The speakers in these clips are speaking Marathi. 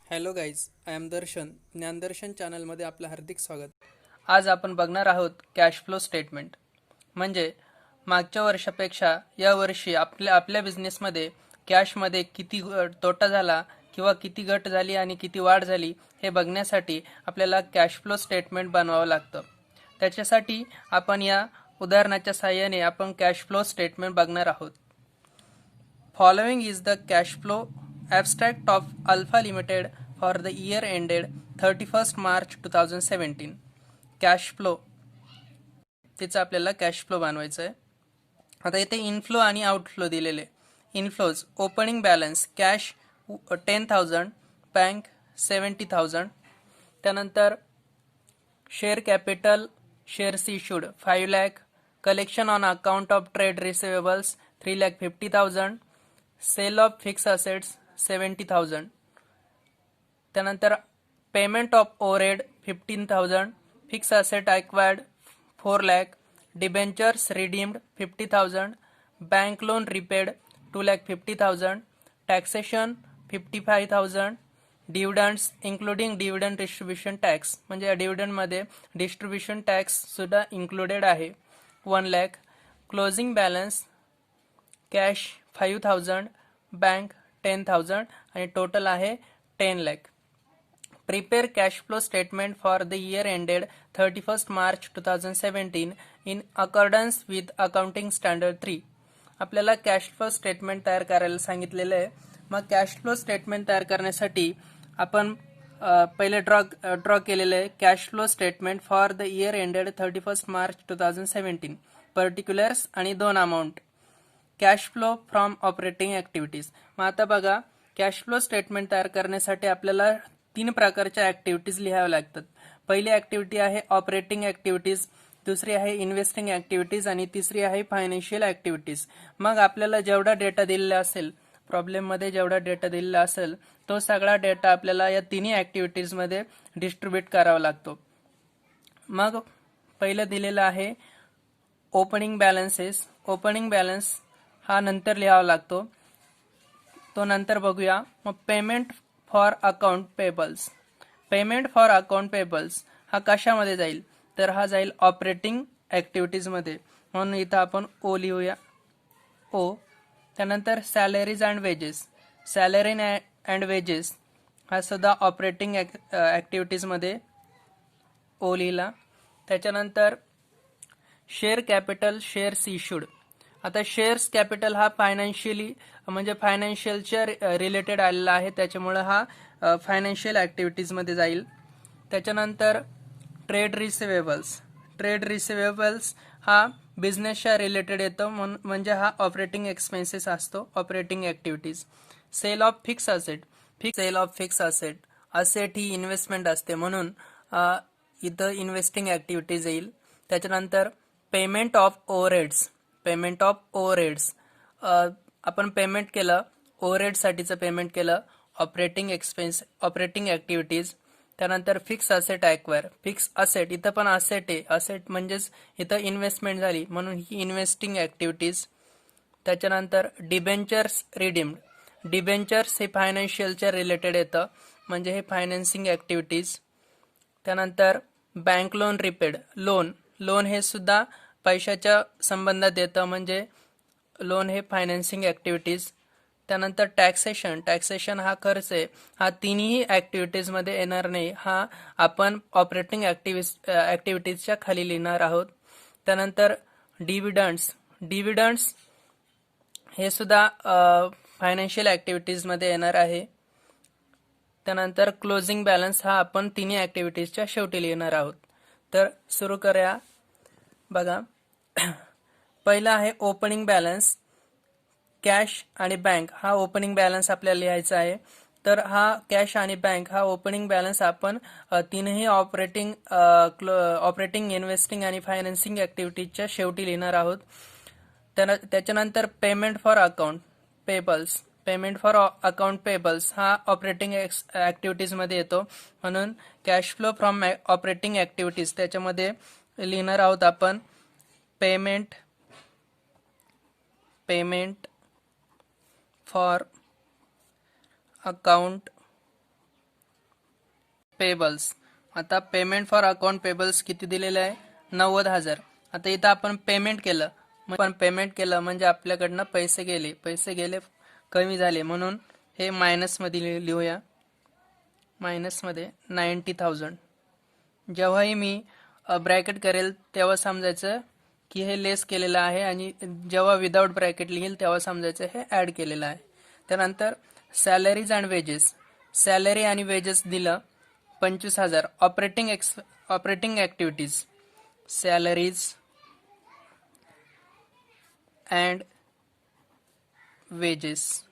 हॅलो गाईज, आय एम दर्शन. ज्ञानदर्शन चॅनलमध्ये आपलं हार्दिक स्वागत. आज आपण बघणार आहोत कॅश फ्लो स्टेटमेंट. म्हणजे मागच्या वर्षापेक्षा या वर्षी आपल्या बिझनेसमध्ये कॅशमध्ये किती तोटा झाला किंवा किती घट झाली आणि किती वाढ झाली हे बघण्यासाठी आपल्याला कॅश फ्लो स्टेटमेंट बनवावं लागतं. त्याच्यासाठी आपण या उदाहरणाच्या साहाय्याने आपण कॅश फ्लो स्टेटमेंट बघणार आहोत. Following is the cash flow abstract of Alpha Limited for the year ended 31st March 2017. Cash flow तिचं आपल्याला कॅश फ्लो बनवायचं आहे. आता इथे इनफ्लो आणि आउटफ्लो दिलेले. Inflows opening balance cash 10,000, bank 70,000. त्यानंतर share capital shares issued 5 lakh, collection on account of trade receivables 3,50,000, sale of fix assets 70,000. त्यानंतर payment of overhead 15,000, fix asset acquired 4 lakh, debentures redeemed 50,000, bank loan repaid 2,50,000, taxation 55,000, dividends including dividend distribution tax म्हणजे डिव्हिडंडमध्ये डिस्ट्रीब्युशन टॅक्स सुद्धा इन्क्लुडेड आहे 1 lakh, closing balance cash 5,000, bank 10,000 आणि टोटल आहे 10 lakh. Prepare cash flow statement for the year ended 31st March 2017 in accordance with accounting standard 3. आपल्याला कॅश फ्लो स्टेटमेंट तयार करायला सांगितलेलं आहे. मग कॅश फ्लो स्टेटमेंट तयार करण्यासाठी आपण पहिले ड्रॉ केलेलं आहे cash flow statement for the year ended 31st March 2017. Particulars आणि 2 amount. Cash flow from operating activities. मग आता बघा, कॅश फ्लो स्टेटमेंट तयार करण्यासाठी आपल्याला 3 प्रकारच्या ॲक्टिव्हिटीज लिहाव्या लागतात. पहिली ॲक्टिव्हिटी आहे ऑपरेटिंग ॲक्टिव्हिटीज, दुसरी आहे इन्व्हेस्टिंग ॲक्टिव्हिटीज आणि तिसरी आहे फायनान्शियल ॲक्टिव्हिटीज. मग आपल्याला जेवढा डेटा दिलेला असेल, प्रॉब्लेममध्ये जेवढा डेटा दिलेला असेल तो सगळा डेटा आपल्याला या तिन्ही ॲक्टिव्हिटीजमध्ये डिस्ट्रीब्यूट करावा लागतो. मग पहिलं दिलेलं आहे ओपनिंग बॅलन्सेस. ओपनिंग बॅलन्स हा नंतर लिहावा लागतो, तो नंतर बघूया. मग payment for account payables. Payment for account payables हा कशामध्ये जाईल, तर हा जाईल ऑपरेटिंग ॲक्टिव्हिटीजमध्ये, म्हणून इथं आपण ओ लिहूया, ओ. त्यानंतर salaries and wedges. Salary and wedges हा सुद्धा ऑपरेटिंग ॲक्टिव्हिटीजमध्ये ओ लिहिला. त्याच्यानंतर शेअर कॅपिटल शेअर्स इश्यूड. आता शेअर्स कॅपिटल हा फायनान्शियलच्या रिलेटेड आलेला आहे, त्याच्यामुळे हा फायनान्शियल ॲक्टिव्हिटीजमध्ये जाईल. त्याच्यानंतर ट्रेड रिसिवेबल्स. ट्रेड रिसिवेबल्स हा बिझनेसच्या रिलेटेड येतो, म्हणजे हा ऑपरेटिंग एक्सपेन्सेस असतो, operating activities. Sale of fix asset. Sale of fix asset. Asset ही इन्व्हेस्टमेंट असते, म्हणून इथं इन्व्हेस्टिंग ॲक्टिव्हिटीज येईल. त्याच्यानंतर payment of overheads. Payment of overheads आपण पेमेंट केलं, ओव्हरहेडसाठीचं पेमेंट केलं, ऑपरेटिंग ॲक्टिव्हिटीज. त्यानंतर fix asset acquire. Fix asset इथं पण असेट आहे, असेट म्हणजेच इथं इन्व्हेस्टमेंट झाली, म्हणून ही इन्व्हेस्टिंग ॲक्टिव्हिटीज. त्याच्यानंतर डिबेंचर्स रिडीम्ड. डिबेंचर्स हे फायनान्शियलच्या रिलेटेड येतं, म्हणजे हे फायनान्सिंग ॲक्टिव्हिटीज. त्यानंतर बँक लोन रिपेड. लोन हे सुद्धा पैशाच्या संबंधात येतं, म्हणजे लोन हे फायनान्सिंग ॲक्टिव्हिटीज. त्यानंतर टॅक्सेशन हा खर्च आहे, हा तिन्ही ॲक्टिव्हिटीजमध्ये येणार नाही, हा आपण ऑपरेटिंग ॲक्टिव्हिटीजच्या खाली लिहिणार आहोत. त्यानंतर डिव्हिडंड्स हे सुद्धा फायनान्शियल ॲक्टिव्हिटीजमध्ये येणार आहे. त्यानंतर क्लोजिंग बॅलन्स हा आपण तिन्ही ॲक्टिव्हिटीजच्या शेवटी लिहिणार आहोत. तर सुरू करूया. बघा, पहिला आहे ओपनिंग बॅलन्स. कॅश आणि बँक हा ओपनिंग बॅलन्स आपल्याला लिहायचा आहे. तर हा कॅश आणि बँक हा ओपनिंग बॅलन्स आपण तीनही ऑपरेटिंग इन्व्हेस्टिंग आणि फायनान्सिंग ॲक्टिव्हिटीजच्या शेवटी लिहिणार आहोत. त्याच्यानंतर payment for account payables. Payment for account payables हा ऑपरेटिंग ॲक्टिव्हिटीजमध्ये येतो, म्हणून cash flow from operating activities त्याच्यामध्ये लिहिणार आहोत आपण पेमेंट फॉर अकाउंट पेबल्स. आता पेमेंट फॉर अकाउंट पेबल्स किती दिलेलं आहे? 90,000. आता इथं आपण पेमेंट केलं, म्हणजे आपल्याकडनं पैसे गेले कमी झाले, म्हणून हे मायनसमध्ये लिहूया. मायनसमध्ये 90,000. जेव्हाही मी ब्रॅकेट करेल तेव्हा समजायचं की हे लेस केलेलं आहे, आणि जेव्हा विदाऊट ब्रॅकेट लिहिल तेव्हा समजायचं हे ॲड केलेलं आहे. त्यानंतर सॅलरीज अँड वेजेस. सॅलरी आणि वेजेस दिलं 25,000. Operating activities, salaries and wedges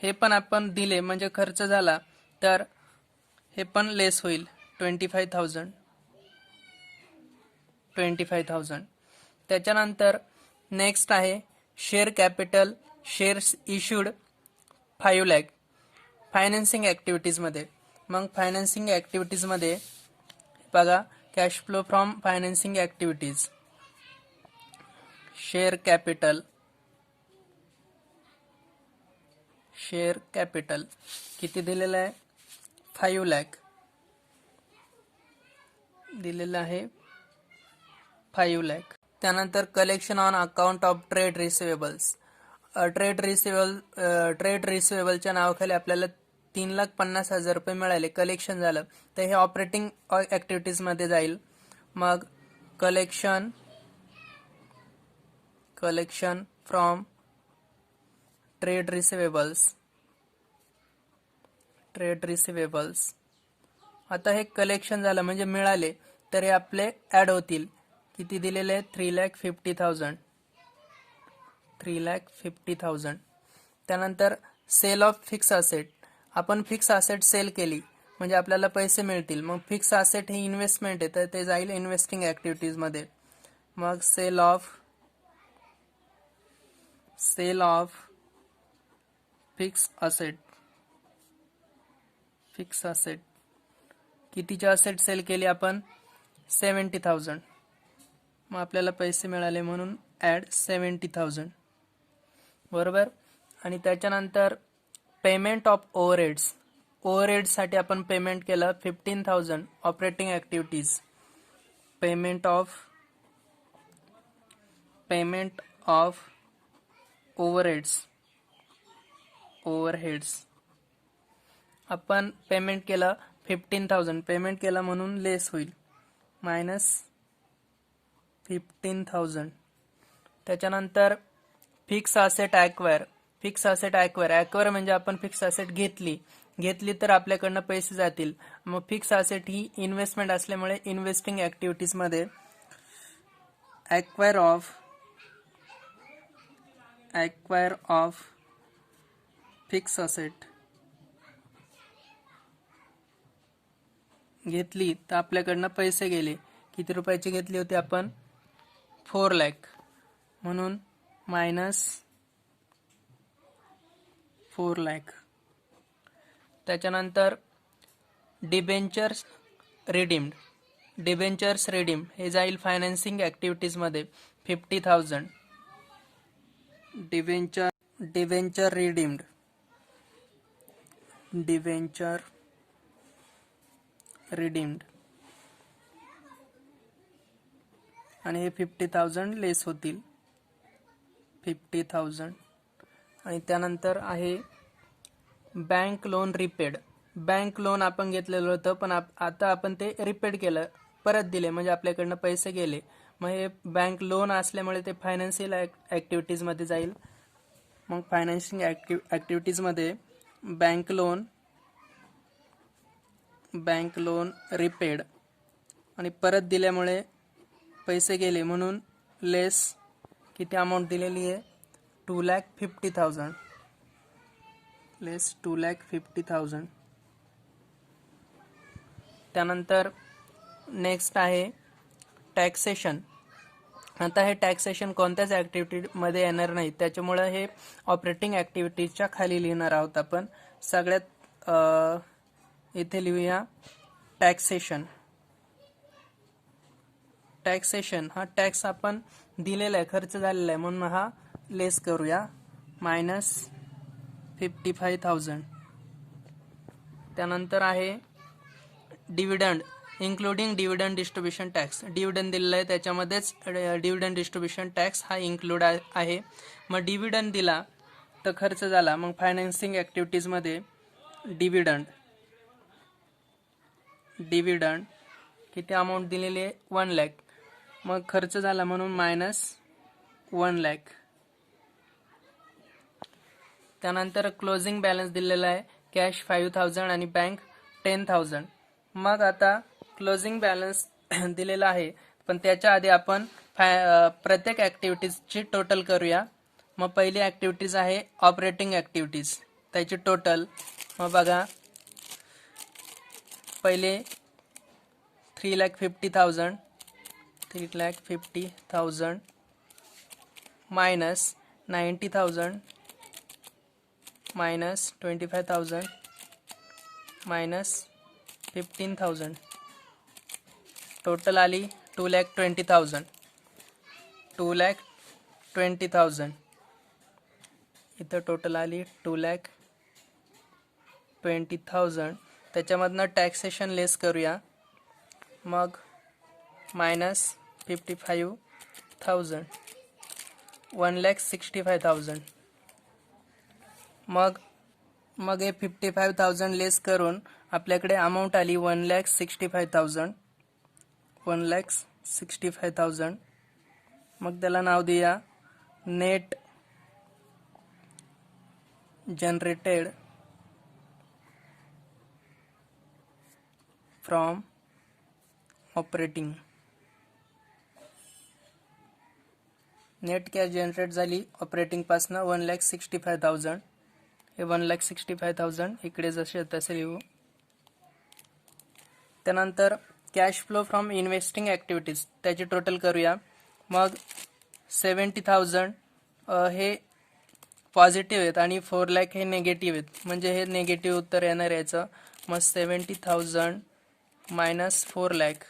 हे पण आपण दिले, म्हणजे खर्च झाला तर हे पण लेस होईल. 25,000. त्याच्यानंतर नेक्स्ट आहे share capital, shares issued 5 lakh. Financing ॲक्टिव्हिटीजमध्ये, मग फायनान्सिंग ॲक्टिव्हिटीजमध्ये बघा, cash flow from financing activities, share capital किती दिलेलं आहे? 5 लाख दिलेलं आहे. 5 लाख. त्यानंतर collection on account of trade receivables. Trade रिसिवेबलच्या नावाखाली आपल्याला 3,50,000 रुपये मिळाले, कलेक्शन झालं, तर हे ऑपरेटिंग ॲक्टिव्हिटीजमध्ये जाईल. मग कलेक्शन फ्रॉम ट्रेड रिसिवेबल्स. आता हे कलेक्शन झालं म्हणजे मिळाले, तर हे आपले ॲड होतील. किती दिलेले? 3,50,000. त्यानंतर सेल ऑफ फिक्स असेट. आपण फिक्स असेट सेल केली म्हणजे आपल्याला पैसे मिळतील. मग फिक्स असेट ही इन्व्हेस्टमेंट आहे, तर ते जाईल इन्व्हेस्टिंग ॲक्टिव्हिटीजमध्ये. मग सेल ऑफ फिक्स असेट. कितीचे असेट सेल केली आपण? 70,000. मग आपल्याला पैसे मिळाले म्हणून ॲड 70,000. बरोबर. आणि त्याच्यानंतर पेमेंट ऑफ ओव्हरहेड्ससाठी आपण पेमेंट केलं 15,000. Operating activities, payment of overheads आपण पेमेंट केलं 15,000. पेमेंट केलं म्हणून लेस होईल, मायनस 15,000. त्याच्यानंतर फिक्स असेट ॲक्वायर. ॲक्वायर म्हणजे आपण फिक्स असेट घेतली तर आपल्याकडनं पैसे जातील. मग फिक्स असेट ही इन्व्हेस्टमेंट असल्यामुळे इन्व्हेस्टिंग ॲक्टिव्हिटीजमध्ये ॲक्वायर ऑफ फिक्स असेट घेतली तर आपल्याकडनं पैसे गेले. किती रुपयाची घेतली होती आपण? 4 लाख, म्हणून मायनस 4 लाख. त्याच्यानंतर डिबेंचर्स रिडीम्ड हे जाईल फायनान्सिंग ॲक्टिव्हिटीजमध्ये 50,000. डिबेंचर रिडीम्ड आणि हे 50,000 लेस होतील. 50,000. आणि त्यानंतर आहे bank loan repaid. Bank loan आपण घेतलेलं होतं, पण आता आपण ते रिपेड केलं, परत दिले, म्हणजे आपल्याकडनं पैसे गेले. मग हे बँक लोन असल्यामुळे ते फायनान्शियल ॲक्टिव्हिटीजमध्ये जाईल. मग फायनान्शिंग ॲक्टिव्हिटीजमध्ये बँक लोन रिपेड आणि परत दिल्यामुळे पैसे गेले, म्हणून लेस किती अमाऊंट दिलेली आहे? 2,50,000. लेस 2,50,000. त्यानंतर नेक्स्ट आहे टॅक्सेशन. आता हे टॅक्सेशन कोणत्याच ॲक्टिव्हिटीमध्ये येणार नाही, त्याच्यामुळं हे ऑपरेटिंग ॲक्टिव्हिटीजच्या खाली लिहिणार आहोत आपण. सगळ्यात इथे लिहूया टॅक्सेशन. हा टॅक्स आपण दिलेला आहे, खर्च झालेला आहे, म्हणून हा लेस करूया, मायनस 55,000. त्यानंतर आहे dividend including dividend distribution tax. Dividend दिलेलं आहे त्याच्यामध्येच डिव्हिडंड डिस्ट्रीब्युशन टॅक्स हा इन्क्लूड आहे. मग डिव्हिडंड दिला तर खर्च झाला. मग फायनान्सिंग ॲक्टिव्हिटीजमध्ये डिव्हिडंड किती अमाऊंट दिलेली आहे 1 लाख. मग खर्च झाला म्हणून -1 लाख. त्यानंतर क्लोजिंग बॅलन्स दिलेला आहे कॅश 5000 आणि बँक 10,000. मग आता क्लोजिंग बॅलन्स दिलेला आहे पण त्याच्या आधी आपण प्रत्येक ॲक्टिव्हिटीजची टोटल करूया. मग पहिली ॲक्टिव्हिटीज आहे ऑपरेटिंग ॲक्टिव्हिटीज, त्याची टोटल. मग बघा पहिले 3,50,000 मायनस 90,000 मायनस 25,000 मायनस 15,000 टोटल आली 2,20,000. इथं टोटल आली 2,20,000. त्याच्यामधनं टॅक्सेशन लेस करूया. मग -55,000 1,65,000. मग हे 55,000 लेस करून आपल्याकडे अमाऊंट आली 1,65,000. मग त्याला नाव देऊया net generated from operating. Net cash generate झाली ऑपरेटिंगपासनं 1,65,000. हे 1,65,000 इकडे जसे तसे लिहू. त्यानंतर cash flow from investing activities त्याची टोटल करूया. मग 70,000 हे पॉझिटिव्ह आहेत आणि 4 लाख हे निगेटिव्ह आहेत, म्हणजे हे निगेटिव्ह उत्तर येणार याचं. मग 70,000 मायनस 4 लाख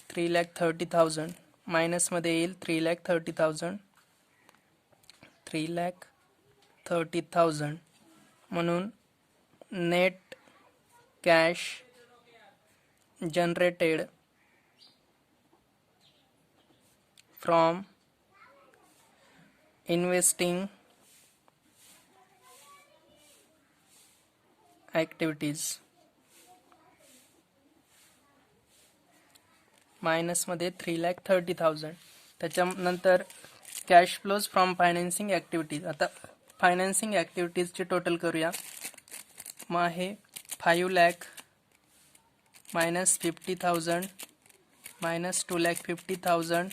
3,30,000 मायनसमध्ये येईल 3,30,000 म्हणून net cash generated from investing activities मायनसमध्ये 3,30,000. त्याच्यानंतर cash flows from financing activities. आता फायनान्सिंग ॲक्टिव्हिटीजची टोटल करूया. मग आहे 5 lakh minus 50,000 minus 2,50,000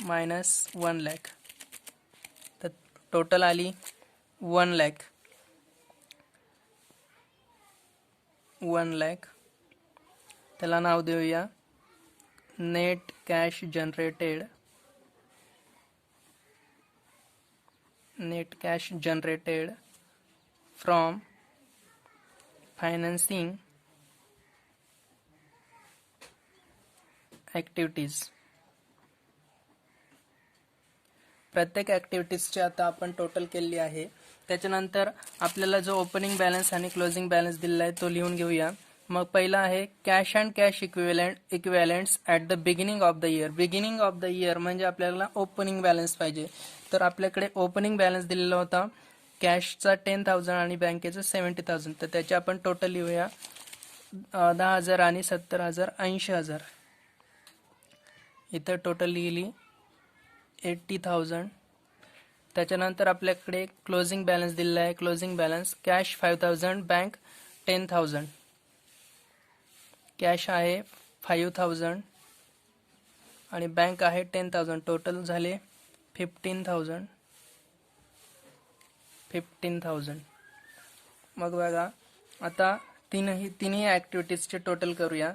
minus 1 lakh. तर टोटल आली 1 लाख. त्याला नाव देऊया net cash generated from financing activities. प्रत्येक ॲक्टिव्हिटीजची आता आपण टोटल केलेली आहे. त्याच्यानंतर आपल्याला जो ओपनिंग बॅलन्स आणि क्लोजिंग बॅलन्स दिलेला आहे तो लिहून घेऊया. मग पहिला आहे cash and cash equivalents at the beginning of the year. Beginning of the year म्हणजे आपल्याला ओपनिंग बॅलन्स पाहिजे. तर आपल्याकडे ओपनिंग बॅलन्स दिलेला होता कॅशचा 10,000 आणि बँकेचा 70,000. तर त्याचे आपण टोटल लिहूया 10,000 आणि 70,000 80,000. इथं टोटल लिहिली 80,000. त्याच्यानंतर आपल्याकडे क्लोजिंग बॅलन्स दिलेला आहे. Closing balance cash 5,000 bank 10,000. Cash आहे 5,000 आणि बँक आहे 10,000. टोटल झाले 15,000. मग बघा आता तिन्ही ॲक्टिव्हिटीजचे टोटल करूया.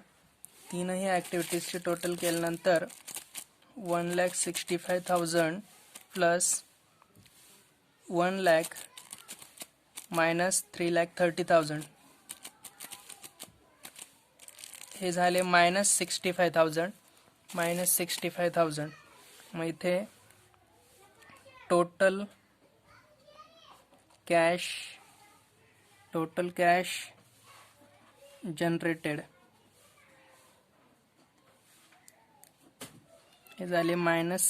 तीनही ॲक्टिव्हिटीजचे टोटल केल्यानंतर 1,65,000 प्लस 1 लाख मायनस 3,30,000 हे झाले -65,000. मग इथे total cash total cash generated हे झाले मायनस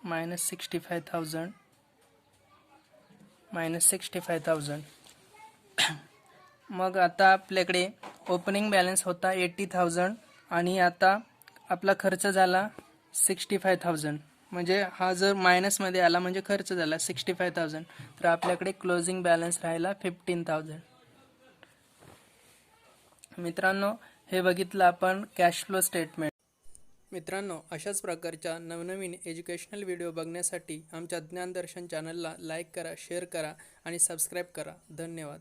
65,000 मग आता आपल्याकडे ओपनिंग बॅलन्स होता 80,000 आणि आता आपला खर्च झाला 65,000. म्हणजे हा जर मायनसमध्ये आला म्हणजे खर्च झाला 65,000, तर आपल्याकडे क्लोजिंग बॅलन्स राहिला 15,000. मित्रांनो, हे बघितलं आपण कॅश फ्लो स्टेटमेंट. मित्रांनो, अशाच प्रकारच्या नवनवीन एज्युकेशनल व्हिडिओ बघण्यासाठी आमच्या ज्ञानदर्शन चॅनलला लाईक करा, शेअर करा आणि सबस्क्राईब करा. धन्यवाद.